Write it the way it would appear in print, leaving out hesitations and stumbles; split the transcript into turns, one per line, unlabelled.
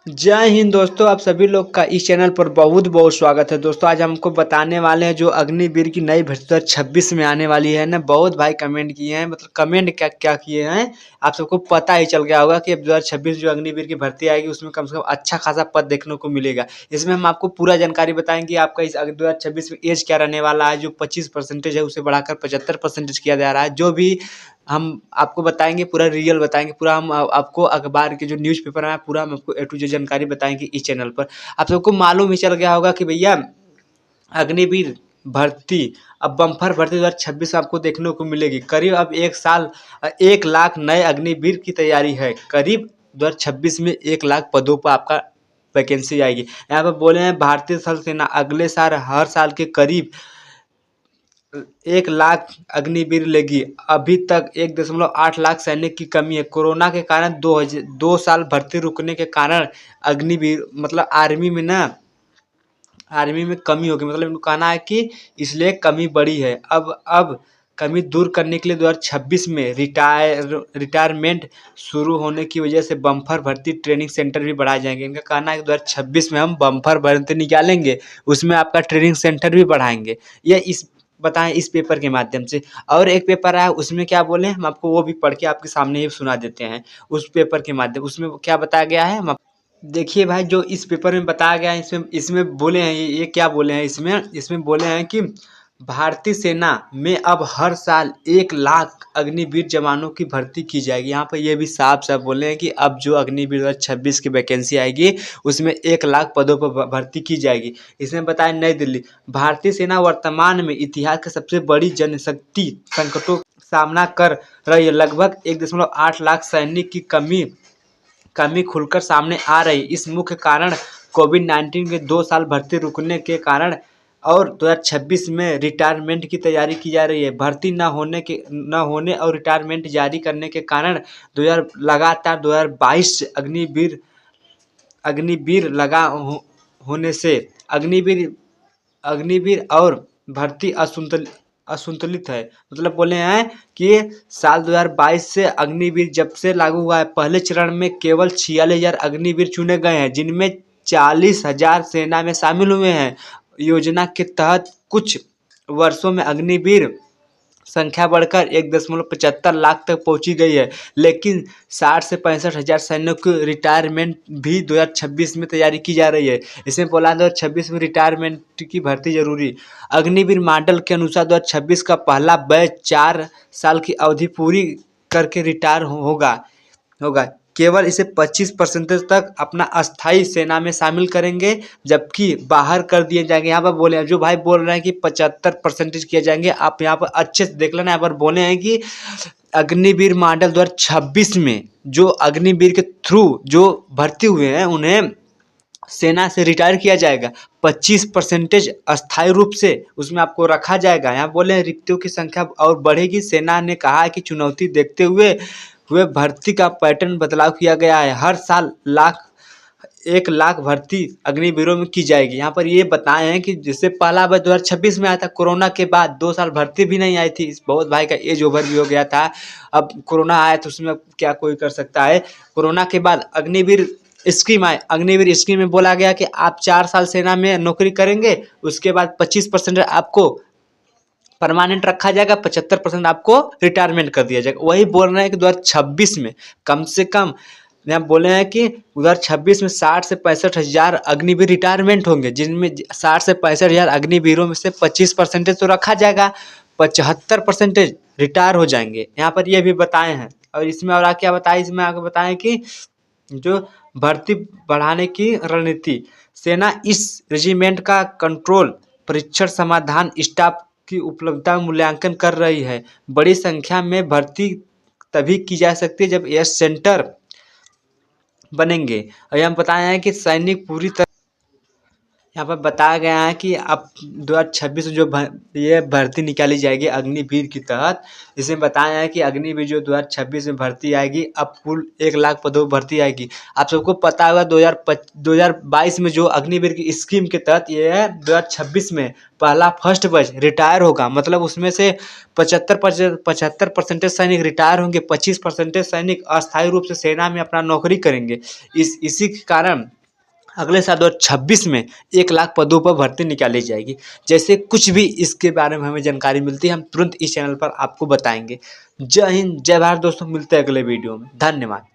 जय हिंद दोस्तों, आप सभी लोग का इस चैनल पर बहुत बहुत स्वागत है। दोस्तों आज हमको बताने वाले हैं जो अग्निवीर की नई भर्ती 2026 में आने वाली है ना। बहुत भाई कमेंट किए हैं, मतलब कमेंट क्या क्या किए हैं आप सबको पता ही चल गया होगा कि अब 2026 जो अग्निवीर की भर्ती आएगी उसमें कम से कम अच्छा खासा पद देखने को मिलेगा। इसमें हम आपको पूरा जानकारी बताएंगे आपका इस 2026 में एज क्या रहने वाला है। जो 25% है उसे बढ़ाकर 75% किया जा रहा है। जो भी हम आपको बताएंगे पूरा रियल बताएंगे, पूरा हम आपको अखबार के जो न्यूज़पेपर है पूरा हम आपको ए टू जेड जानकारी बताएंगे इस चैनल पर। आप सबको मालूम ही चल गया होगा कि भैया अग्निवीर भर्ती अब बम्पर भर्ती 2026 आपको देखने को मिलेगी। करीब अब 1 साल 1 लाख नए अग्निवीर की तैयारी है। करीब 2026 में 1 लाख पदों पर आपका वैकेंसी आएगी। यहाँ पर बोले हैं भारतीय थल सेना अगले साल हर साल के करीब 1 लाख अग्निवीर लेगी। अभी तक 1.8 लाख सैनिक की कमी है। कोरोना के कारण 2 साल भर्ती रुकने के कारण अग्निवीर मतलब आर्मी में कमी होगी। मतलब इनको कहना है कि इसलिए कमी बढ़ी है। अब कमी दूर करने के लिए 2026 में रिटायरमेंट शुरू होने की वजह से बम्पर भर्ती ट्रेनिंग सेंटर भी बढ़ाए जाएंगे। इनका कहना है कि 2026 में हम बम्पर भर्ती निकालेंगे, उसमें आपका ट्रेनिंग सेंटर भी बढ़ाएंगे। ये इस बताएं इस पेपर के माध्यम से। और एक पेपर आया उसमें क्या बोले हम आपको वो भी पढ़ के आपके सामने ही सुना देते हैं। उस पेपर के माध्यम उसमें क्या बताया गया है हम देखिए भाई, जो इस पेपर में बताया गया है इसमें इसमें बोले हैं ये क्या बोले हैं इसमें बोले हैं कि भारतीय सेना में अब हर साल 1 लाख अग्निवीर जवानों की भर्ती की जाएगी। यहाँ पर ये भी साफ साफ बोले हैं कि अब जो अग्निवीर 2026 की वैकेंसी आएगी उसमें 1 लाख पदों पर भर्ती की जाएगी। इसमें बताया नई दिल्ली भारतीय सेना वर्तमान में इतिहास की सबसे बड़ी जनशक्ति संकटों का सामना कर रही है। लगभग 1.8 लाख सैनिक की कमी खुलकर सामने आ रही। इस मुख्य कारण कोविड-19 के 2 साल भर्ती रुकने के कारण और 2026 में रिटायरमेंट की तैयारी की जा रही है। भर्ती न होने और रिटायरमेंट जारी करने के कारण 2000 लगातार 2022 से अग्निवीर होने से अग्निवीर और भर्ती असंतुलित है। मतलब बोले हैं कि साल 2022 से अग्निवीर जब से लागू हुआ है, पहले चरण में केवल 46,000 अग्निवीर चुने गए हैं, जिनमें 40,000 सेना में शामिल हुए हैं। योजना के तहत कुछ वर्षों में अग्निवीर संख्या बढ़कर 1.75 लाख तक पहुंची गई है। लेकिन 60 से 65,000 सैनिकों की रिटायरमेंट भी 2026 में तैयारी की जा रही है। इसमें बोला 2026 में रिटायरमेंट की भर्ती जरूरी। अग्निवीर मॉडल के अनुसार 2026 का पहला बैच 4 साल की अवधि पूरी करके रिटायर होगा। केवल इसे 25% तक अपना अस्थाई सेना में शामिल करेंगे, जबकि बाहर कर दिए जाएंगे। यहाँ पर बोले जो भाई बोल रहे हैं कि 75% किए जाएंगे, आप यहाँ पर अच्छे से देख लेना। यहाँ पर बोले हैं कि अग्निवीर मॉडल 2026 में जो अग्निवीर के थ्रू जो भर्ती हुए हैं उन्हें सेना से रिटायर किया जाएगा। 25% अस्थायी रूप से उसमें आपको रखा जाएगा। यहाँ बोले हैं रिक्तियों की संख्या और बढ़ेगी। सेना ने कहा है कि चुनौती देखते हुए भर्ती का पैटर्न बदलाव किया गया है। हर साल 1 लाख भर्ती अग्निवीरों में की जाएगी। यहाँ पर ये बताए हैं कि जिससे पहला बार 2026 में आया था, कोरोना के बाद 2 साल भर्ती भी नहीं आई थी। बहुत भाई का एज ओवर भी हो गया था। अब कोरोना आया तो उसमें क्या कोई कर सकता है। कोरोना के बाद अग्निवीर स्कीम में बोला गया कि आप 4 साल सेना में नौकरी करेंगे, उसके बाद 25% आपको परमानेंट रखा जाएगा, 75% आपको रिटायरमेंट कर दिया जाएगा। वही बोल रहे हैं कि 2026 में कम से कम यहाँ बोले हैं कि 2026 में 60 से 65,000 अग्निवीर रिटायरमेंट होंगे, जिनमें 60 से 65,000 अग्निवीरों में से 25% तो रखा जाएगा, 75% रिटायर हो जाएंगे। यहाँ पर ये भी बताए हैं। और इसमें और क्या बताए, इसमें आगे बताएं कि जो भर्ती बढ़ाने की रणनीति, सेना इस रेजिमेंट का कंट्रोल परीक्षण समाधान स्टाफ की उपलब्धता मूल्यांकन कर रही है। बड़ी संख्या में भर्ती तभी की जा सकती है जब यह सेंटर बनेंगे। और हम बताए हैं कि सैनिक यहाँ पर बताया गया है कि अब 2026 जो ये भर्ती निकाली जाएगी अग्निवीर के तहत। इसमें बताया है कि अग्निवीर जो 2026 में भर्ती आएगी, अब कुल 1 लाख पदों पर भर्ती आएगी। आप सबको पता होगा 2022 में जो अग्निवीर की स्कीम के तहत ये है 2026 में पहला फर्स्ट बैच रिटायर होगा, मतलब उसमें से 75% सैनिक रिटायर होंगे, 25% सैनिक अस्थायी रूप से सेना में अपना नौकरी करेंगे। इसी के कारण अगले साल 2026 में 1 लाख पदों पर भर्ती निकाली जाएगी। जैसे कुछ भी इसके बारे में हमें जानकारी मिलती है, हम तुरंत इस चैनल पर आपको बताएंगे। जय हिंद, जय भारत दोस्तों, मिलते हैं अगले वीडियो में। धन्यवाद।